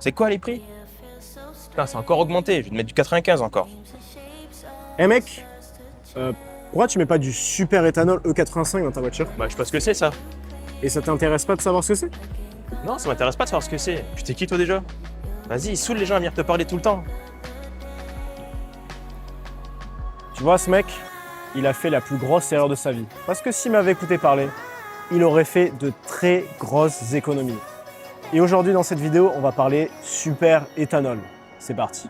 C'est quoi les prix? Putain, c'est encore augmenté, je vais te mettre du 95 encore. Eh mec, pourquoi tu mets pas du super éthanol E85 dans ta voiture? Bah, je sais pas ce que c'est ça. Et ça t'intéresse pas de savoir ce que c'est? Non, ça m'intéresse pas de savoir ce que c'est. Tu t'es qui toi déjà? Vas-y, il saoule les gens à venir te parler tout le temps. Tu vois, ce mec, il a fait la plus grosse erreur de sa vie. Parce que s'il m'avait écouté parler, il aurait fait de très grosses économies. Et aujourd'hui, dans cette vidéo, on va parler super éthanol. C'est parti.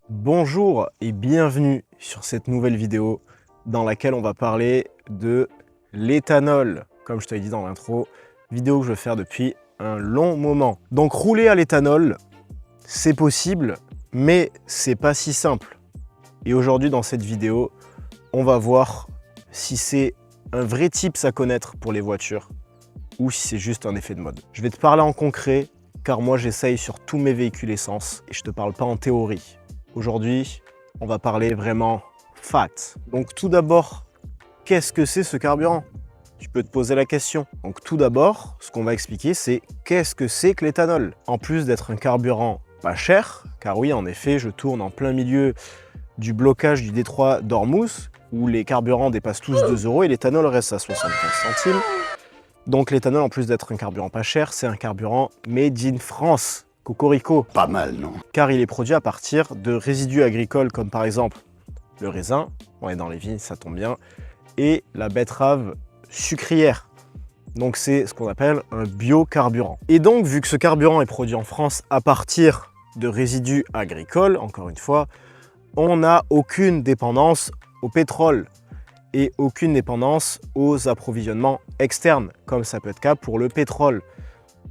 Bonjour et bienvenue sur cette nouvelle vidéo dans laquelle on va parler de l'éthanol. Comme je t'avais dit dans l'intro, vidéo que je veux faire depuis un long moment. Donc rouler à l'éthanol, c'est possible, mais c'est pas si simple. Et aujourd'hui dans cette vidéo, on va voir si c'est un vrai tips à connaître pour les voitures ou si c'est juste un effet de mode. Je vais te parler en concret car moi j'essaye sur tous mes véhicules essence et je te parle pas en théorie. Aujourd'hui, on va parler vraiment fact. Donc tout d'abord, qu'est-ce que c'est ce carburant? Tu peux te poser la question. Donc tout d'abord, ce qu'on va expliquer, c'est qu'est-ce que c'est que l'éthanol? En plus d'être un carburant pas cher, car oui, en effet, je tourne en plein milieu du blocage du détroit d'Ormuz, où les carburants dépassent tous 2 € et l'éthanol reste à 75 centimes. Donc l'éthanol, en plus d'être un carburant pas cher, c'est un carburant made in France. Cocorico. Pas mal, non? Car il est produit à partir de résidus agricoles comme par exemple le raisin, on est dans les vignes, ça tombe bien, et la betterave sucrière. Donc c'est ce qu'on appelle un biocarburant. Et donc vu que ce carburant est produit en France à partir de résidus agricoles, encore une fois, on n'a aucune dépendance au pétrole et aucune dépendance aux approvisionnements externes, comme ça peut être le cas pour le pétrole.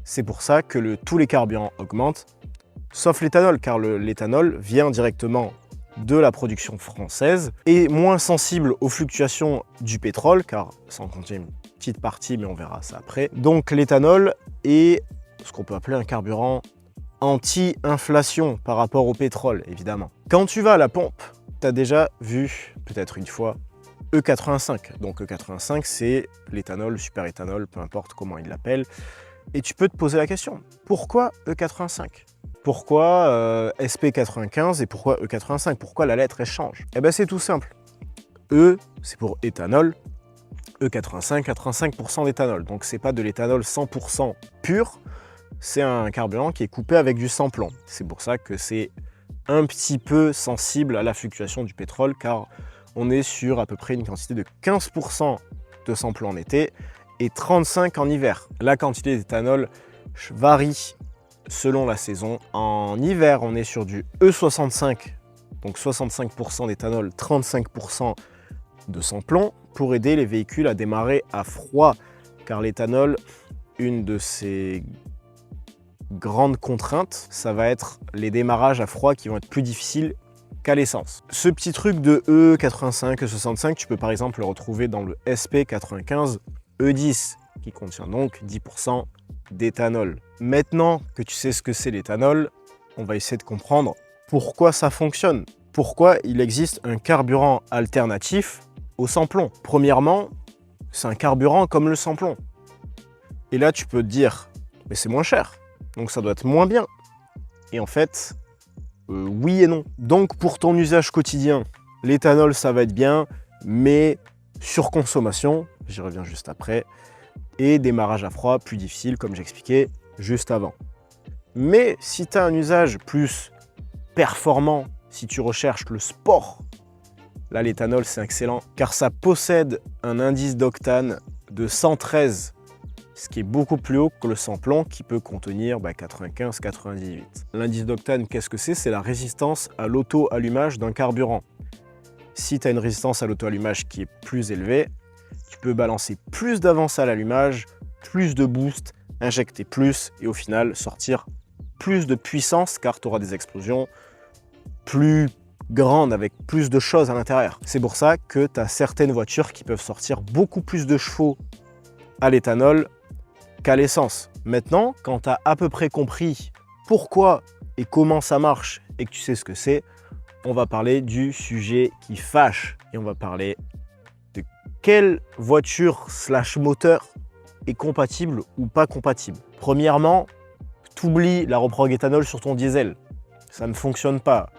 C'est pour ça que tous les carburants augmentent, sauf l'éthanol, car l'éthanol vient directement de la production française et moins sensible aux fluctuations du pétrole, car ça en contient une petite partie, mais on verra ça après. Donc l'éthanol est ce qu'on peut appeler un carburant anti-inflation par rapport au pétrole, évidemment. Quand tu vas à la pompe, tu as déjà vu, peut-être une fois, E85. Donc E85, c'est l'éthanol, super éthanol, peu importe comment ils l'appellent. Et tu peux te poser la question, pourquoi E85? Pourquoi SP95 et pourquoi E85? Pourquoi la lettre elle change? Eh bien c'est tout simple. E, c'est pour éthanol. E85, 85% d'éthanol. Donc c'est pas de l'éthanol 100% pur, c'est un carburant qui est coupé avec du sans-plomb. C'est pour ça que c'est un petit peu sensible à la fluctuation du pétrole, car on est sur à peu près une quantité de 15% de sans-plomb en été, et 35 en hiver. La quantité d'éthanol varie selon la saison. En hiver, on est sur du E65, donc 65% d'éthanol, 35% de sans-plomb, pour aider les véhicules à démarrer à froid. Car l'éthanol, une de ses grandes contraintes, ça va être les démarrages à froid qui vont être plus difficiles qu'à l'essence. Ce petit truc de E85, E65, tu peux par exemple le retrouver dans le SP95 E10, qui contient donc 10% d'éthanol. Maintenant que tu sais ce que c'est l'éthanol, on va essayer de comprendre pourquoi ça fonctionne. Pourquoi il existe un carburant alternatif au sans-plomb. Premièrement, c'est un carburant comme le sans-plomb. Et là, tu peux te dire, mais c'est moins cher, donc ça doit être moins bien. Et en fait, oui et non. Donc pour ton usage quotidien, l'éthanol, ça va être bien, mais surconsommation, j'y reviens juste après, et démarrage à froid plus difficile, comme j'expliquais juste avant. Mais si tu as un usage plus performant, si tu recherches le sport, là l'éthanol c'est excellent, car ça possède un indice d'octane de 113, ce qui est beaucoup plus haut que le sans-plomb qui peut contenir 95-98. L'indice d'octane, qu'est-ce que c'est? C'est la résistance à l'auto-allumage d'un carburant. Si tu as une résistance à l'auto-allumage qui est plus élevée, tu peux balancer plus d'avance à l'allumage, plus de boost, injecter plus et au final sortir plus de puissance car tu auras des explosions plus grandes avec plus de choses à l'intérieur. C'est pour ça que tu as certaines voitures qui peuvent sortir beaucoup plus de chevaux à l'éthanol qu'à l'essence. Maintenant, quand tu as à peu près compris pourquoi et comment ça marche et que tu sais ce que c'est, on va parler du sujet qui fâche. Et on va parler de quelle voiture / moteur est compatible ou pas compatible. Premièrement, t'oublies la reprog éthanol sur ton diesel. Ça ne fonctionne pas.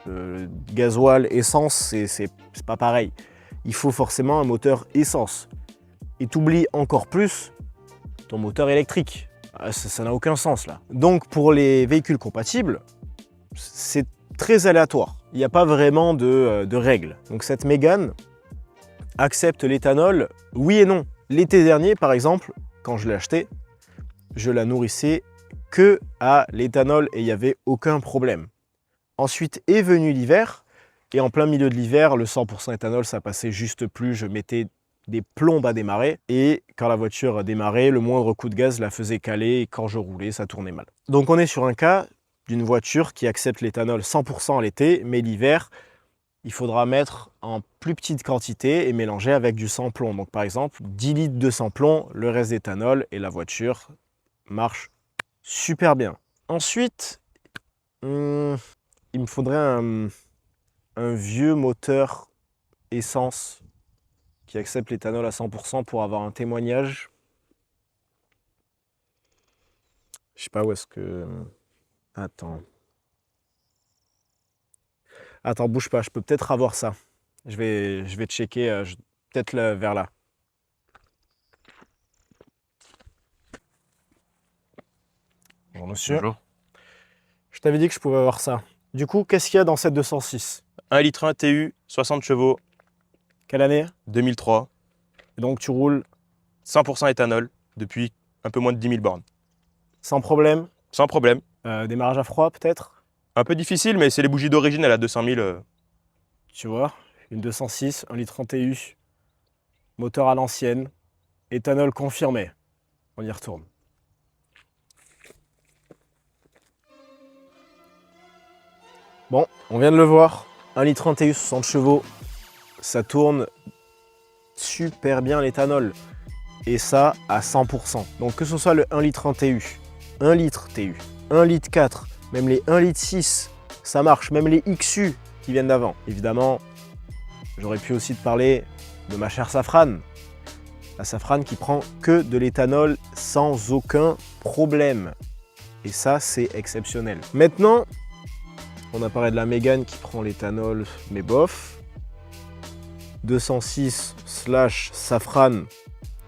Gasoil, essence, c'est pas pareil. Il faut forcément un moteur essence. Et t'oublies encore plus ton moteur électrique. Ça n'a aucun sens là. Donc pour les véhicules compatibles, c'est très aléatoire. Il n'y a pas vraiment de règles. Donc cette Mégane accepte l'éthanol, oui et non. L'été dernier, par exemple, quand je l'ai acheté, je la nourrissais que à l'éthanol et il n'y avait aucun problème. Ensuite est venu l'hiver et en plein milieu de l'hiver, le 100% éthanol, ça passait juste plus. Je mettais des plombes à démarrer et quand la voiture démarrait, le moindre coup de gaz la faisait caler et quand je roulais, ça tournait mal. Donc on est sur un cas d'une voiture qui accepte l'éthanol 100% l'été, mais l'hiver, il faudra mettre en plus petite quantité et mélanger avec du sans-plomb. Donc par exemple, 10 litres de sans-plomb, le reste d'éthanol et la voiture marche super bien. Ensuite, il me faudrait un vieux moteur essence qui accepte l'éthanol à 100% pour avoir un témoignage. Je sais pas où est-ce que... Attends, bouge pas, je peux peut-être avoir ça. Je vais checker, peut-être vers là. Bonjour monsieur. Bonjour. Je t'avais dit que je pouvais avoir ça. Du coup, qu'est-ce qu'il y a dans cette 206? 1 litre 1 TU, 60 chevaux, Quelle année? 2003, Et donc tu roules 100% éthanol depuis un peu moins de 10 000 bornes. sans problème? Sans problème. Démarrage à froid peut-être? Un peu difficile, mais c'est les bougies d'origine, elle a 200 000. Tu vois, une 206, 1 litre 1 TU, moteur à l'ancienne, éthanol confirmé. On y retourne. Bon, on vient de le voir, 1 litre 1 TU, 60 chevaux, ça tourne super bien l'éthanol. Et ça à 100%. Donc que ce soit le 1 litre 1 TU, 1 litre TU, 1 litre 4, même les 1 litre 6, ça marche, même les XU qui viennent d'avant. Évidemment, j'aurais pu aussi te parler de ma chère Safrane. La Safrane qui prend que de l'éthanol sans aucun problème. Et ça, c'est exceptionnel. Maintenant, on a parlé de la Mégane qui prend l'éthanol, mais bof. 206 / Safrane,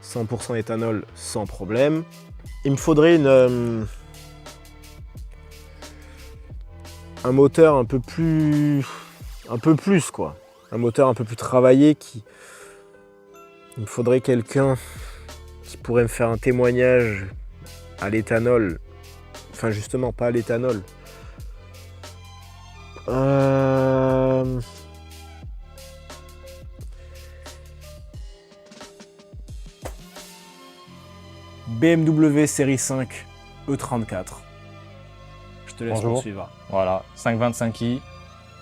100% éthanol sans problème. Il me faudrait un moteur un peu plus quoi. Un moteur un peu plus travaillé il me faudrait quelqu'un qui pourrait me faire un témoignage à l'éthanol. Enfin justement pas à l'éthanol. BMW série 5 E34. Je te laisse Bonjour. poursuivre. Voilà, 525i,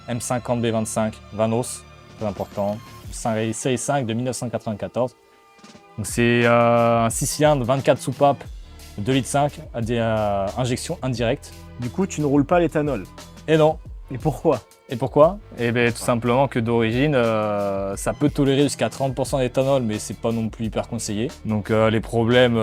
M50 B25, Vanos, très important, série 5 de 1994. Donc c'est un 6 cylindres, 24 soupapes, 2,5 litres à des injections indirectes. Du coup, tu ne roules pas l'éthanol. Et non. Et pourquoi? Et pourquoi? Eh bien tout simplement que d'origine, ça peut tolérer jusqu'à 30% d'éthanol, mais c'est pas non plus hyper conseillé. Donc les problèmes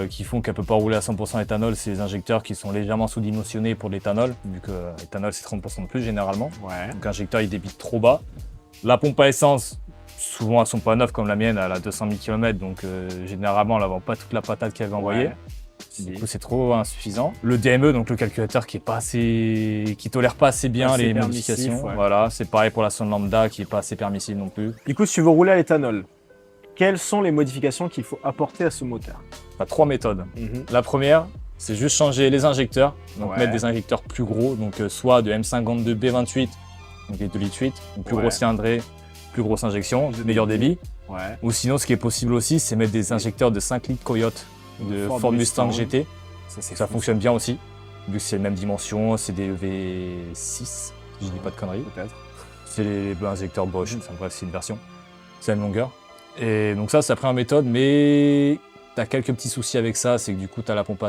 qui font qu'elle peut pas rouler à 100% éthanol, c'est les injecteurs qui sont légèrement sous-dimensionnés pour l'éthanol, vu que l'éthanol c'est 30% de plus généralement. Ouais. Donc l'injecteur il débite trop bas. La pompe à essence, souvent elles sont pas neuves comme la mienne, elle a 200 000 km, donc généralement elle n'a pas toute la patate qu'elle avait envoyée. Ouais. Du coup, c'est trop insuffisant. Le DME, donc le calculateur qui tolère pas assez bien Assez les permissif, modifications. ouais. Voilà, c'est pareil pour la sonde lambda qui est pas assez permissive non plus. Du coup, si tu veux rouler à l'éthanol, quelles sont les modifications qu'il faut apporter à ce moteur? On a 3 méthodes. La première, c'est juste changer les injecteurs, donc Ouais. mettre des injecteurs plus gros, donc soit de M52 B28, donc les 2,8 litres, donc plus Ouais. gros cylindré, plus grosse injection, meilleur débit. Ouais. Ou sinon, ce qui est possible aussi, c'est mettre des injecteurs de 5 litres Coyote de Ford Ford Mustang Mustang. GT. c'est Ça fou, fonctionne bien aussi, vu que c'est les mêmes dimensions, c'est des V6, si je dis pas de conneries. Peut-être. C'est les injecteurs Bosch, enfin bref, c'est une version, c'est la même longueur. Et donc ça, c'est la première méthode, mais t'as quelques petits soucis avec ça, c'est que du coup, t'as la pompe à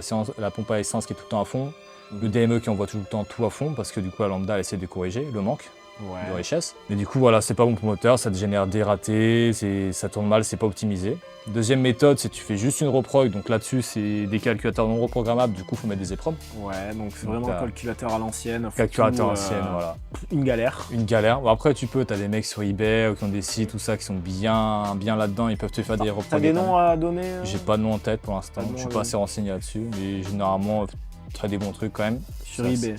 essence qui est tout le temps à fond. Le DME qui envoie tout le temps tout à fond parce que du coup la lambda elle essaie de corriger le manque de Ouais. richesse. Mais du coup voilà, c'est pas bon pour le moteur, ça te génère des ratés, ça tourne mal, c'est pas optimisé. Deuxième méthode, c'est que tu fais juste une reprog, donc là-dessus c'est des calculateurs non reprogrammables, du coup faut mettre des EPROM. Ouais, donc c'est Donc, vraiment un t'as- calculateur à l'ancienne. Calculateur Surtout, ancienne, voilà. Une galère. Une galère. Bon, après tu peux, t'as des mecs sur eBay qui ont des sites, tout ça, qui sont bien là-dedans, ils peuvent te faire des T'as reprogs. des noms à donner J'ai pas de nom en tête pour l'instant, Pas de nom je suis à pas donner. assez renseigné là-dessus, mais généralement très des bons trucs quand même. sur Ça, eBay?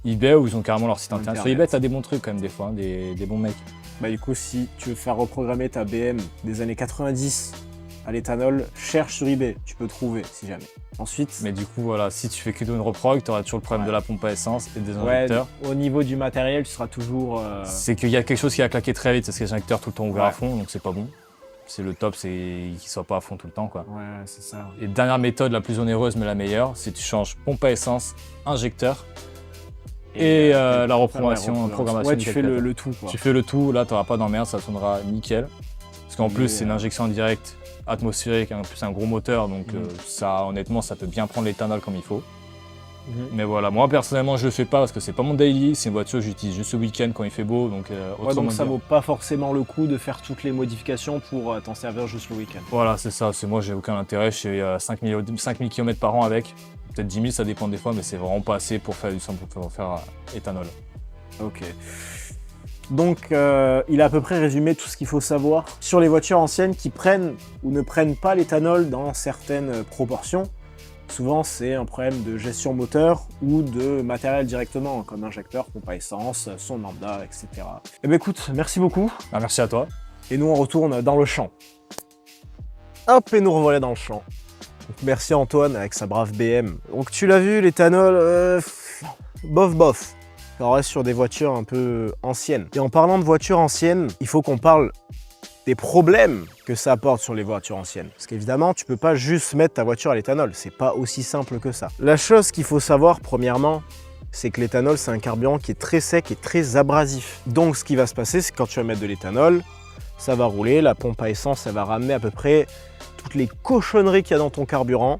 eBay où ils ont carrément leur site Sur internet. Sur Internet. eBay, t'as des bons trucs quand même des fois, hein, des bons mecs. Bah du coup, si tu veux faire reprogrammer ta BM des années 90 à l'éthanol, cherche sur eBay, tu peux trouver si jamais. Ensuite, Mais du coup, voilà, si tu fais que une reprog, t'auras toujours le problème Ouais. de la pompe à essence et des ouais, injecteurs. au niveau du matériel, tu seras toujours... C'est qu'il y a quelque chose qui a claqué très vite, parce que les injecteurs tout le temps ouverts Ouais. à fond, donc c'est pas bon. C'est le top, c'est qu'ils soient pas à fond tout le temps, quoi. Ouais, c'est ça. Et dernière méthode, la plus onéreuse mais la meilleure, c'est que tu changes pompe à essence, injecteur et la reprogrammation, programmation Ouais, du tu fais calculateur. le tout, quoi. Tu fais le tout, là t'auras pas d'emmerde, ça tournera nickel. Parce qu'en Mais, plus c'est une injection en direct atmosphérique, en plus un gros moteur, donc ça honnêtement ça peut bien prendre l'éthanol comme il faut. Mhm. Mais voilà, moi personnellement je le fais pas parce que c'est pas mon daily, c'est une voiture que j'utilise juste le week-end quand il fait beau, donc Ouais, autrement donc ça dire- vaut pas forcément le coup de faire toutes les modifications pour t'en servir juste le week-end. Voilà, c'est ça, c'est moi j'ai aucun intérêt, je fais 5000 km par an avec, peut-être 10 000 ça dépend des fois, mais c'est vraiment pas assez pour faire du 100 pour faire éthanol. Ok. Donc, il a à peu près résumé tout ce qu'il faut savoir sur les voitures anciennes qui prennent ou ne prennent pas l'éthanol dans certaines proportions. Souvent, c'est un problème de gestion moteur ou de matériel directement, comme injecteur, pompe à essence, son lambda, etc. Eh bien écoute, merci beaucoup. Ah, merci à toi. Et nous, on retourne dans le champ. Hop, et nous revoilà dans le champ. Donc, merci Antoine avec sa brave BM. Donc tu l'as vu, l'éthanol, bof bof. On reste sur des voitures un peu anciennes. Et en parlant de voitures anciennes, il faut qu'on parle des problèmes que ça apporte sur les voitures anciennes. Parce qu'évidemment, tu peux pas juste mettre ta voiture à l'éthanol. C'est pas aussi simple que ça. La chose qu'il faut savoir, premièrement, c'est que l'éthanol, c'est un carburant qui est très sec et très abrasif. Donc ce qui va se passer, c'est que quand tu vas mettre de l'éthanol, ça va rouler, la pompe à essence, ça va ramener à peu près toutes les cochonneries qu'il y a dans ton carburant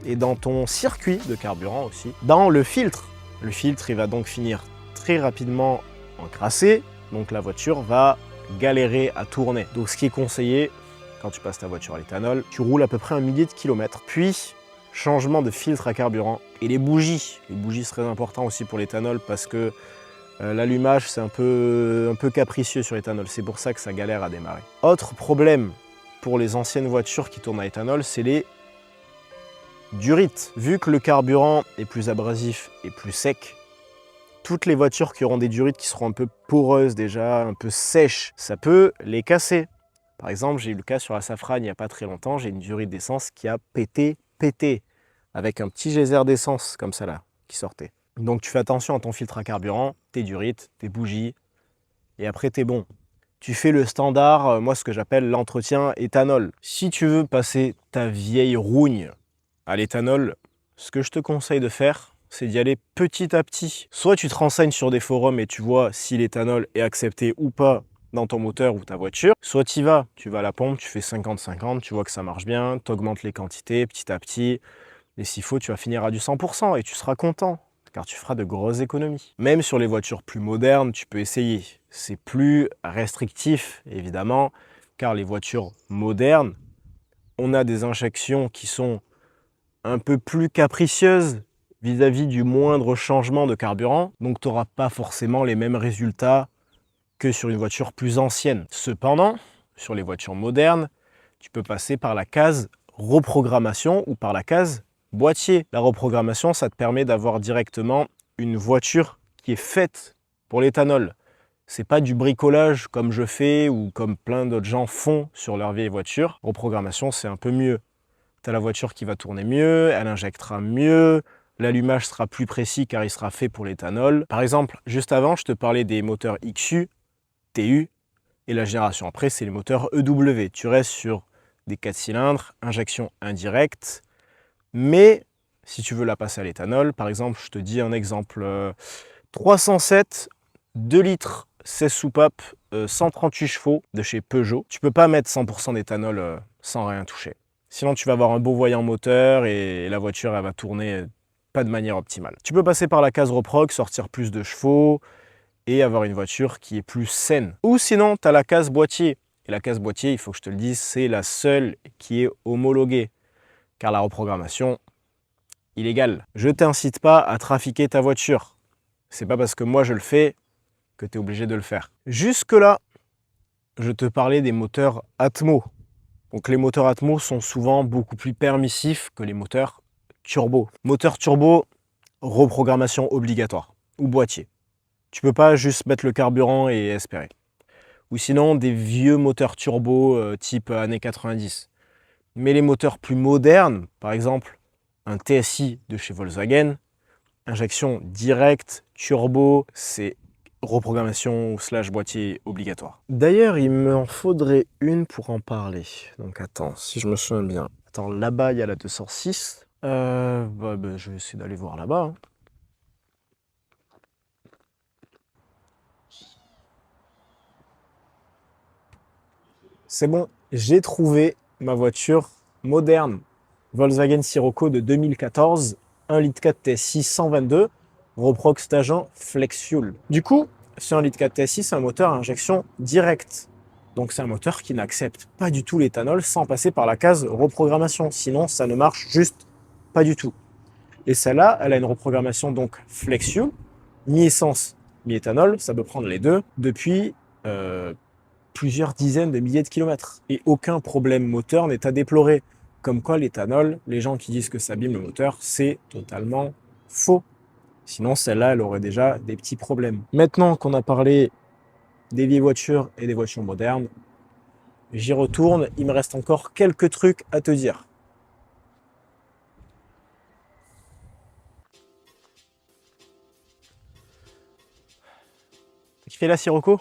et dans ton circuit de carburant aussi, dans le filtre. Le filtre, il va donc finir très rapidement encrassé, donc la voiture va galérer à tourner. Donc ce qui est conseillé, quand tu passes ta voiture à l'éthanol, tu roules à peu près 1 millier de kilomètres, puis changement de filtre à carburant. Et les bougies c'est très important aussi pour l'éthanol parce que l'allumage c'est un peu capricieux sur l'éthanol, c'est pour ça que ça galère à démarrer. Autre problème pour les anciennes voitures qui tournent à éthanol, c'est les durites. Vu que le carburant est plus abrasif et plus sec, toutes les voitures qui auront des durites qui seront un peu poreuses déjà, un peu sèches, ça peut les casser. Par exemple, j'ai eu le cas sur la Safrane il n'y a pas très longtemps, j'ai une durite d'essence qui a pété, avec un petit geyser d'essence comme ça là, qui sortait. Donc tu fais attention à ton filtre à carburant, tes durites, tes bougies, et après t'es bon. Tu fais le standard, moi ce que j'appelle l'entretien éthanol. Si tu veux passer ta vieille rougne à l'éthanol, ce que je te conseille de faire, c'est d'y aller petit à petit. Soit tu te renseignes sur des forums et tu vois si l'éthanol est accepté ou pas dans ton moteur ou ta voiture. Soit tu vas à la pompe, tu fais 50-50, tu vois que ça marche bien, tu augmentes les quantités petit à petit. Et s'il faut, tu vas finir à du 100% et tu seras content, car tu feras de grosses économies. Même sur les voitures plus modernes, tu peux essayer. C'est plus restrictif, évidemment, car les voitures modernes, on a des injections qui sont un peu plus capricieuses vis-à-vis du moindre changement de carburant, donc tu n'auras pas forcément les mêmes résultats que sur une voiture plus ancienne. Cependant, sur les voitures modernes, tu peux passer par la case reprogrammation ou par la case boîtier. La reprogrammation, ça te permet d'avoir directement une voiture qui est faite pour l'éthanol. C'est pas du bricolage comme je fais ou comme plein d'autres gens font sur leur vieille voiture. Reprogrammation, c'est un peu mieux. Tu as la voiture qui va tourner mieux, elle injectera mieux, l'allumage sera plus précis car il sera fait pour l'éthanol. Par exemple, juste avant, je te parlais des moteurs XU, TU, et la génération après, c'est les moteurs EW. Tu restes sur des 4 cylindres, injection indirecte, mais si tu veux la passer à l'éthanol, par exemple, je te dis un exemple, 307, 2 litres, 16 soupapes, 138 chevaux de chez Peugeot. Tu peux pas mettre 100% d'éthanol sans rien toucher. Sinon, tu vas avoir un beau voyant moteur et la voiture, elle va tourner pas de manière optimale. Tu peux passer par la case reprog, sortir plus de chevaux et avoir une voiture qui est plus saine. Ou sinon, tu as la case boîtier. Et la case boîtier, il faut que je te le dise, c'est la seule qui est homologuée. Car la reprogrammation, illégale. Je t'incite pas à trafiquer ta voiture. C'est pas parce que moi je le fais que tu es obligé de le faire. Jusque-là, je te parlais des moteurs Atmo. Donc les moteurs Atmo sont souvent beaucoup plus permissifs que les moteurs turbo. Moteur turbo, reprogrammation obligatoire ou boîtier. Tu peux pas juste mettre le carburant et espérer. Ou sinon des vieux moteurs turbo type années 90. Mais les moteurs plus modernes, par exemple un TSI de chez Volkswagen, injection directe, turbo, c'est reprogrammation / boîtier obligatoire. D'ailleurs, il m'en faudrait une pour en parler. Donc attends, si je me souviens bien. Attends, là-bas, il y a la 206. Je vais essayer d'aller voir là-bas. C'est bon, j'ai trouvé ma voiture moderne. Volkswagen Sirocco de 2014, 1,4 litre TSI 122, reprog Stageant Flex Fuel. Du coup, ce 1,4 litre TSI, c'est un moteur à injection directe. Donc c'est un moteur qui n'accepte pas du tout l'éthanol sans passer par la case reprogrammation. Sinon, ça ne marche juste pas du tout. Et celle-là, elle a une reprogrammation donc Flex Fuel, mi-essence, mi-éthanol, ça peut prendre les deux, depuis plusieurs dizaines de milliers de kilomètres. Et aucun problème moteur n'est à déplorer. Comme quoi l'éthanol, les gens qui disent que ça abîme le moteur, c'est totalement faux. Sinon, celle-là, elle aurait déjà des petits problèmes. Maintenant qu'on a parlé des vieilles voitures et des voitures modernes, j'y retourne. Il me reste encore quelques trucs à te dire. T'as kiffé la Sirocco?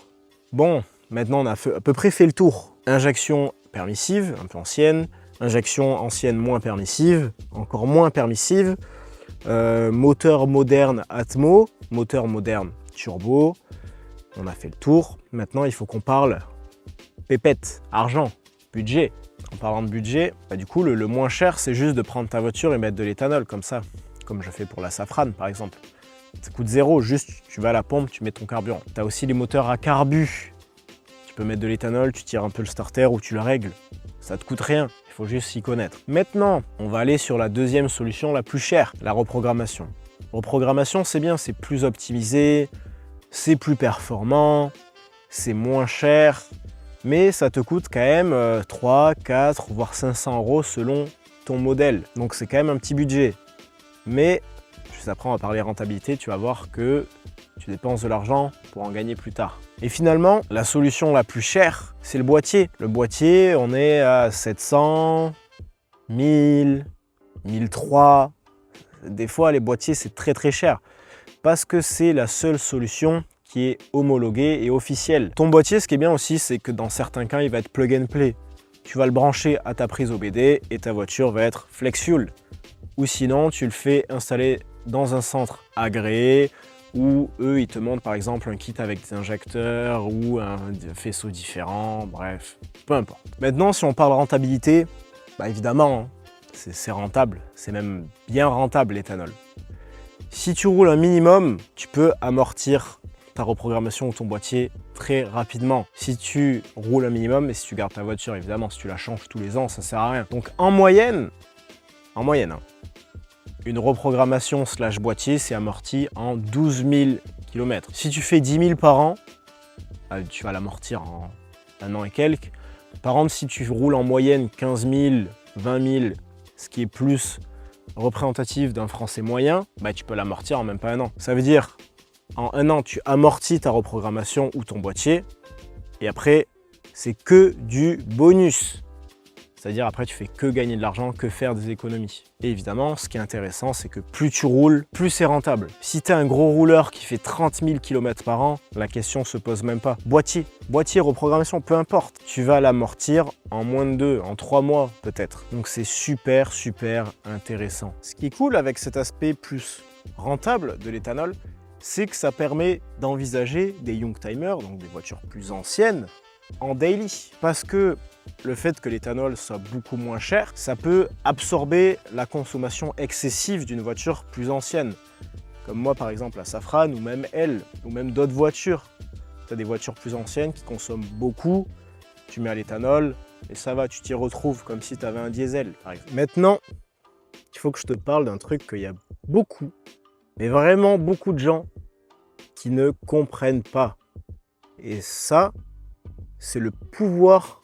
Bon, maintenant on a à peu près fait le tour. Injection permissive, un peu ancienne. Injection ancienne moins permissive, encore moins permissive. Moteur moderne Atmo, moteur moderne turbo. On a fait le tour. Maintenant, il faut qu'on parle pépette, argent, budget. En parlant de budget, du coup, le moins cher, c'est juste de prendre ta voiture et mettre de l'éthanol comme ça, comme je fais pour la Safrane par exemple. Ça coûte zéro, juste tu vas à la pompe, tu mets ton carburant. Tu as aussi les moteurs à carbu. Tu peux mettre de l'éthanol, tu tires un peu le starter ou tu le règles. Ça te coûte rien, il faut juste s'y connaître. Maintenant, on va aller sur la deuxième solution la plus chère, la reprogrammation. Reprogrammation, c'est bien, c'est plus optimisé, c'est plus performant, c'est moins cher, mais ça te coûte quand même 3, 4, voire 500 € selon ton modèle. Donc c'est quand même un petit budget. Mais, juste après on va parler rentabilité, tu vas voir que tu dépenses de l'argent pour en gagner plus tard. Et finalement, la solution la plus chère, c'est le boîtier. Le boîtier, on est à 700, 1000, 1003. Des fois, les boîtiers, c'est très très cher. Parce que c'est la seule solution qui est homologuée et officielle. Ton boîtier, ce qui est bien aussi, c'est que dans certains cas, il va être plug and play. Tu vas le brancher à ta prise OBD et ta voiture va être flex fuel. Ou sinon, tu le fais installer dans un centre agréé, où eux, ils te montrent par exemple un kit avec des injecteurs ou un faisceau différent, bref, peu importe. Maintenant, si on parle rentabilité, évidemment, c'est rentable, c'est même bien rentable l'éthanol. Si tu roules un minimum, tu peux amortir ta reprogrammation ou ton boîtier très rapidement. Si tu roules un minimum et si tu gardes ta voiture, évidemment, si tu la changes tous les ans, ça sert à rien. Donc en moyenne, une reprogrammation / boîtier, c'est amorti en 12 000 km. Si tu fais 10 000 par an, tu vas l'amortir en un an et quelques. Par contre, si tu roules en moyenne 15 000, 20 000, ce qui est plus représentatif d'un Français moyen, tu peux l'amortir en même pas un an. Ça veut dire, en un an, tu amortis ta reprogrammation ou ton boîtier, et après, c'est que du bonus. C'est-à-dire après tu fais que gagner de l'argent, que faire des économies. Et évidemment, ce qui est intéressant, c'est que plus tu roules, plus c'est rentable. Si tu es un gros rouleur qui fait 30 000 km par an, la question se pose même pas. Boîtier, reprogrammation, peu importe. Tu vas l'amortir en moins de 2, en 3 mois peut-être. Donc c'est super, super intéressant. Ce qui est cool avec cet aspect plus rentable de l'éthanol, c'est que ça permet d'envisager des youngtimers, donc des voitures plus anciennes, en daily. Parce que le fait que l'éthanol soit beaucoup moins cher, ça peut absorber la consommation excessive d'une voiture plus ancienne. Comme moi par exemple la Safran, ou même elle, ou même d'autres voitures. Tu as des voitures plus anciennes qui consomment beaucoup, tu mets à l'éthanol, et ça va, tu t'y retrouves comme si tu avais un diesel par exemple. Maintenant, il faut que je te parle d'un truc qu'il y a beaucoup, mais vraiment beaucoup de gens qui ne comprennent pas. Et ça, c'est le pouvoir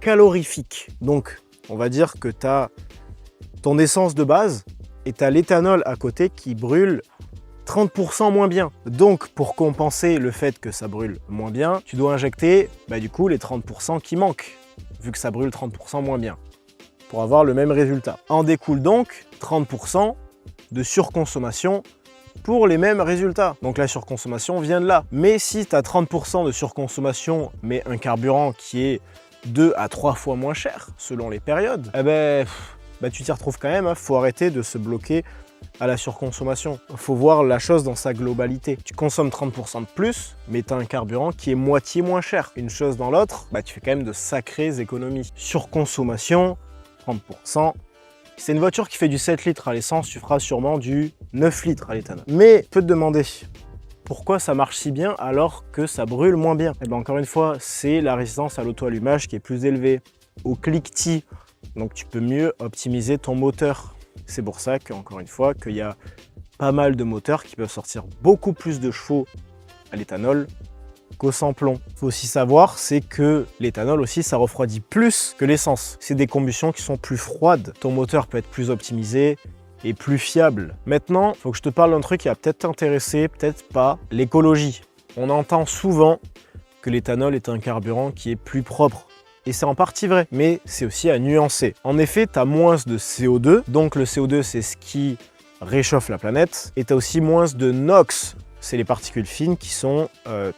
calorifique. Donc, on va dire que tu as ton essence de base et tu as l'éthanol à côté qui brûle 30% moins bien. Donc, pour compenser le fait que ça brûle moins bien, tu dois injecter du coup les 30% qui manquent, vu que ça brûle 30% moins bien, pour avoir le même résultat. En découle donc 30% de surconsommation pour les mêmes résultats. Donc la surconsommation vient de là. Mais si tu as 30% de surconsommation, mais un carburant qui est 2 à 3 fois moins cher, selon les périodes, tu t'y retrouves quand même. Faut arrêter de se bloquer à la surconsommation. Faut voir la chose dans sa globalité. Tu consommes 30% de plus, mais tu as un carburant qui est moitié moins cher. Une chose dans l'autre, tu fais quand même de sacrées économies. Surconsommation, 30%. Si c'est une voiture qui fait du 7 litres à l'essence, tu feras sûrement du 9 litres à l'éthanol. Mais tu peux te demander pourquoi ça marche si bien alors que ça brûle moins bien. Encore une fois, c'est la résistance à l'auto-allumage qui est plus élevée, au cliquetis. Donc tu peux mieux optimiser ton moteur. C'est pour ça qu'encore une fois, qu'il y a pas mal de moteurs qui peuvent sortir beaucoup plus de chevaux à l'éthanol qu'au sans-plomb. Il faut aussi savoir, c'est que l'éthanol aussi, ça refroidit plus que l'essence. C'est des combustions qui sont plus froides. Ton moteur peut être plus optimisé et plus fiable. Maintenant, il faut que je te parle d'un truc qui va peut-être t'intéresser, peut-être pas, l'écologie. On entend souvent que l'éthanol est un carburant qui est plus propre. Et c'est en partie vrai, mais c'est aussi à nuancer. En effet, tu as moins de CO2, donc le CO2, c'est ce qui réchauffe la planète, et tu as aussi moins de NOx. C'est les particules fines qui sont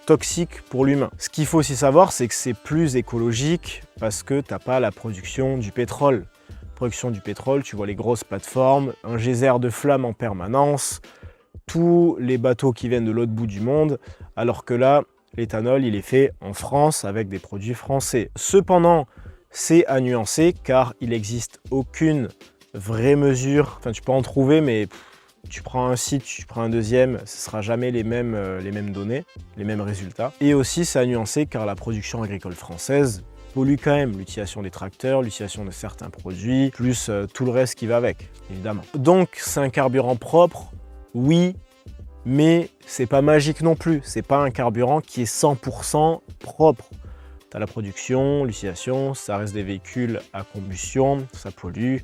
toxiques pour l'humain. Ce qu'il faut aussi savoir, c'est que c'est plus écologique parce que tu n'as pas la production du pétrole. Production du pétrole, tu vois les grosses plateformes, un geyser de flammes en permanence, tous les bateaux qui viennent de l'autre bout du monde, alors que là, l'éthanol, il est fait en France avec des produits français. Cependant, c'est à nuancer car il n'existe aucune vraie mesure. Enfin, tu peux en trouver, mais tu prends un site, tu prends un deuxième, ce ne sera jamais les mêmes données, les mêmes résultats. Et aussi, c'est à nuancer car la production agricole française pollue quand même. L'utilisation des tracteurs, l'utilisation de certains produits, plus tout le reste qui va avec, évidemment. Donc, c'est un carburant propre, oui, mais c'est pas magique non plus. C'est pas un carburant qui est 100% propre. Tu as la production, l'utilisation, ça reste des véhicules à combustion, ça pollue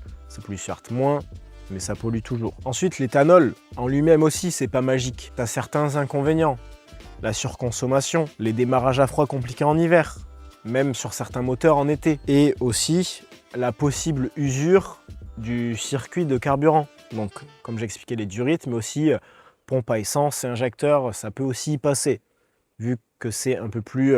certes moins, mais ça pollue toujours. Ensuite, l'éthanol en lui-même aussi, c'est pas magique. Tu as certains inconvénients. La surconsommation, les démarrages à froid compliqués en hiver, même sur certains moteurs en été. Et aussi, la possible usure du circuit de carburant. Donc, comme j'expliquais, les durites, mais aussi pompe à essence et injecteur, ça peut aussi y passer, vu que c'est un peu plus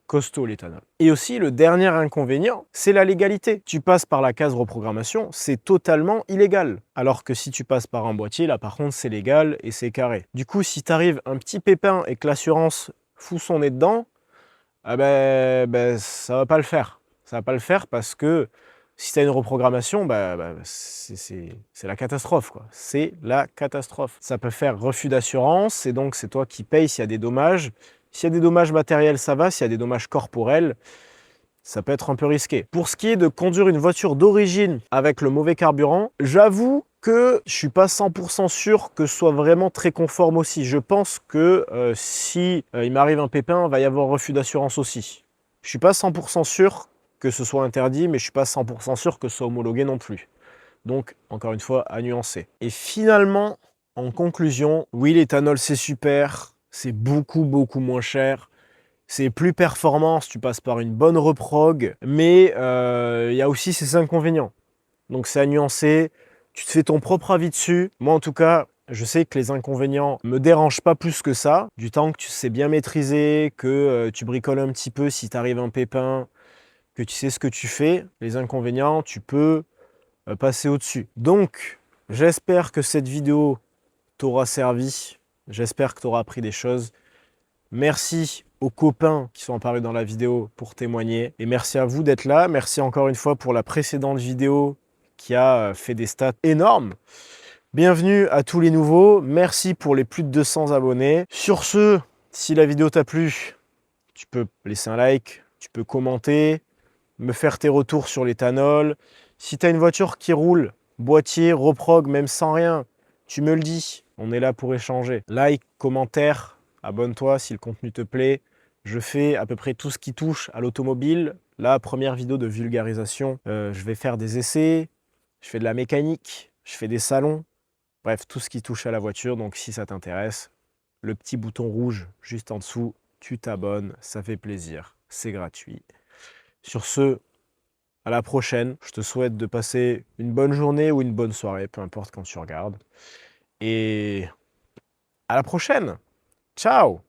costaud l'éthanol. Et aussi, le dernier inconvénient, c'est la légalité. Tu passes par la case reprogrammation, c'est totalement illégal. Alors que si tu passes par un boîtier, là par contre, c'est légal et c'est carré. Du coup, si t'arrive un petit pépin et que l'assurance fout son nez dedans, ça va pas le faire. Ça va pas le faire parce que si tu as une reprogrammation, c'est la catastrophe, quoi. C'est la catastrophe. Ça peut faire refus d'assurance et donc c'est toi qui payes s'il y a des dommages. S'il y a des dommages matériels, ça va. S'il y a des dommages corporels, ça peut être un peu risqué. Pour ce qui est de conduire une voiture d'origine avec le mauvais carburant, j'avoue que je suis pas 100% sûr que ce soit vraiment très conforme aussi. Je pense que si il m'arrive un pépin, il va y avoir refus d'assurance aussi. Je suis pas 100% sûr que ce soit interdit, mais je suis pas 100% sûr que ce soit homologué non plus. Donc, encore une fois, à nuancer. Et finalement, en conclusion, oui, l'éthanol, c'est super, c'est beaucoup, beaucoup moins cher, c'est plus performant si tu passes par une bonne reprog, mais il y a aussi ses inconvénients. Donc, c'est à nuancer, tu te fais ton propre avis dessus. Moi, en tout cas, je sais que les inconvénients me dérangent pas plus que ça, du temps que tu sais bien maîtriser, que tu bricoles un petit peu si t'arrive un pépin, que tu sais ce que tu fais, les inconvénients, tu peux passer au-dessus. Donc, j'espère que cette vidéo t'aura servi, j'espère que tu auras appris des choses. Merci aux copains qui sont apparus dans la vidéo pour témoigner. Et merci à vous d'être là. Merci encore une fois pour la précédente vidéo qui a fait des stats énormes. Bienvenue à tous les nouveaux. Merci pour les plus de 200 abonnés. Sur ce, si la vidéo t'a plu, tu peux laisser un like, tu peux commenter, me faire tes retours sur l'éthanol. Si tu as une voiture qui roule, boîtier, reprog, même sans rien, tu me le dis. On est là pour échanger. Like, commentaire, abonne-toi si le contenu te plaît. Je fais à peu près tout ce qui touche à l'automobile. La première vidéo de vulgarisation, je vais faire des essais, je fais de la mécanique, je fais des salons. Bref, tout ce qui touche à la voiture. Donc si ça t'intéresse, le petit bouton rouge juste en dessous, tu t'abonnes, ça fait plaisir, c'est gratuit. Sur ce, à la prochaine. Je te souhaite de passer une bonne journée ou une bonne soirée, peu importe quand tu regardes. Et à la prochaine. Ciao!